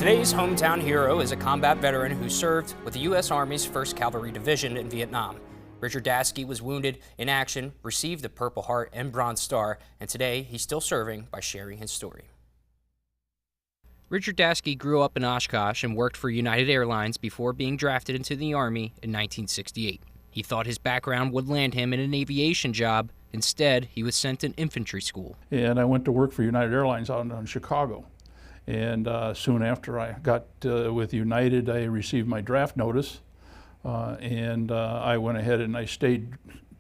Today's hometown hero is a combat veteran who served with the U.S. Army's 1st Cavalry Division in Vietnam. Richard Daseke was wounded in action, received the Purple Heart and Bronze Star, and today he's still serving by sharing his story. Richard Daseke grew up in Oshkosh and worked for United Airlines before being drafted into the Army in 1968. He thought his background would land him in an aviation job. Instead, he was sent to infantry school. And I went to work for United Airlines out in Chicago. And soon after I got with United, I received my draft notice. I went ahead and I stayed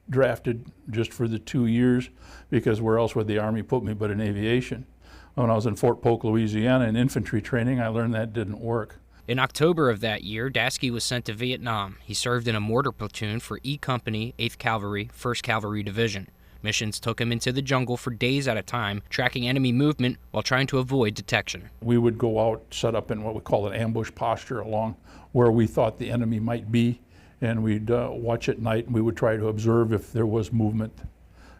drafted just for the 2 years, because where else would the Army put me but in aviation? When I was in Fort Polk, Louisiana in infantry training, I learned that didn't work. In October of that year, Daseke was sent to Vietnam. He served in a mortar platoon for E Company, 8th Cavalry, 1st Cavalry Division. Missions took him into the jungle for days at a time, tracking enemy movement while trying to avoid detection. We would go out, set up in what we call an ambush posture along where we thought the enemy might be, and we'd watch at night, and we would try to observe if there was movement,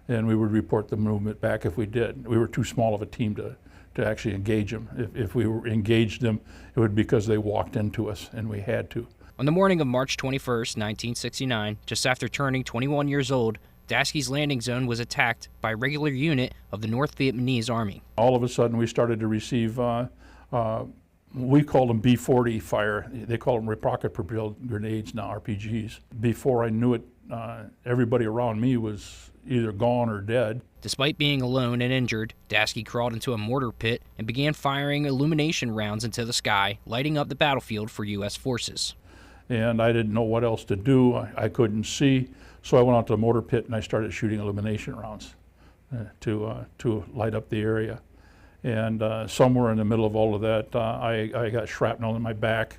and we would report the movement back if we did. We were too small of a team to actually engage them. If we engaged them, it would be because they walked into us, and we had to. On the morning of March 21st, 1969, just after turning 21 years old, Daseke's landing zone was attacked by a regular unit of the North Vietnamese Army. All of a sudden, we started to receive, we called them B-40 fire. They call them rocket-propelled grenades now, RPGs. Before I knew it, everybody around me was either gone or dead. Despite being alone and injured, Daseke crawled into a mortar pit and began firing illumination rounds into the sky, lighting up the battlefield for U.S. forces. And I didn't know what else to do. I couldn't see, so I went out to the mortar pit and I started shooting illumination rounds to light up the area. And somewhere in the middle of all of that, I got shrapnel in my back,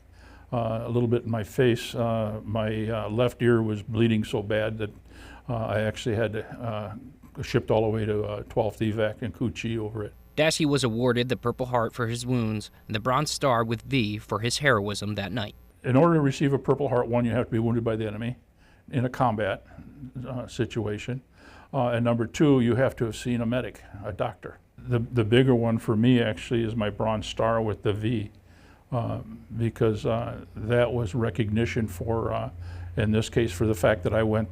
a little bit in my face. My left ear was bleeding so bad that I actually had to shipped all the way to 12th Evac in Cu Chi over it. Daseke was awarded the Purple Heart for his wounds and the Bronze Star with V for his heroism that night. In order to receive a Purple Heart, one, you have to be wounded by the enemy in a combat situation. And number two, you have to have seen a medic, a doctor. The bigger one for me actually is my Bronze Star with the V, because that was recognition for, in this case, for the fact that I went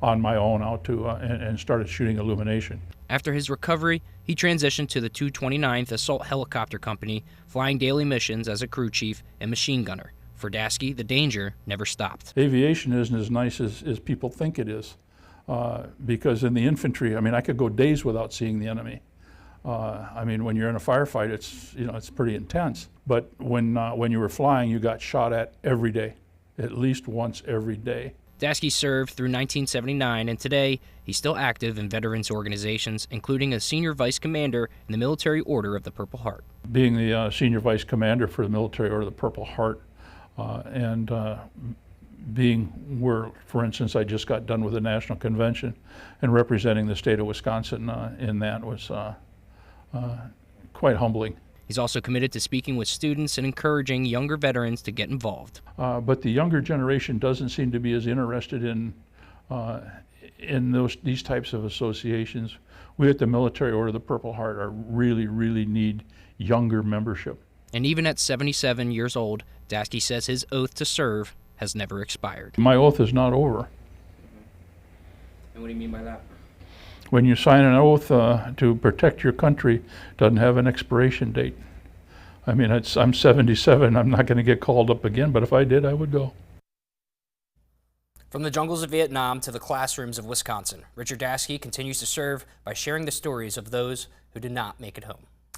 on my own out to and started shooting illumination. After his recovery, he transitioned to the 229th Assault Helicopter Company, flying daily missions as a crew chief and machine gunner. For Daseke, the danger never stopped. Aviation isn't as nice as people think it is, because in the infantry, I mean, I could go days without seeing the enemy. I mean, when you're in a firefight, it's pretty intense. But when you were flying, you got shot at every day, at least once every day. Daseke served through 1979, and today he's still active in veterans organizations, including a senior vice commander in the Military Order of the Purple Heart. Being the senior vice commander for the Military Order of the Purple Heart, and being where, for instance, I just got done with the National Convention and representing the state of Wisconsin in that was quite humbling. He's also committed to speaking with students and encouraging younger veterans to get involved. But the younger generation doesn't seem to be as interested in these types of associations. We at the Military Order of the Purple Heart really need younger membership. And even at 77 years old, Daseke says his oath to serve has never expired. My oath is not over. And what do you mean by that? When you sign an oath to protect your country, it doesn't have an expiration date. I mean, I'm 77, I'm not going to get called up again, but if I did, I would go. From the jungles of Vietnam to the classrooms of Wisconsin, Richard Daseke continues to serve by sharing the stories of those who did not make it home.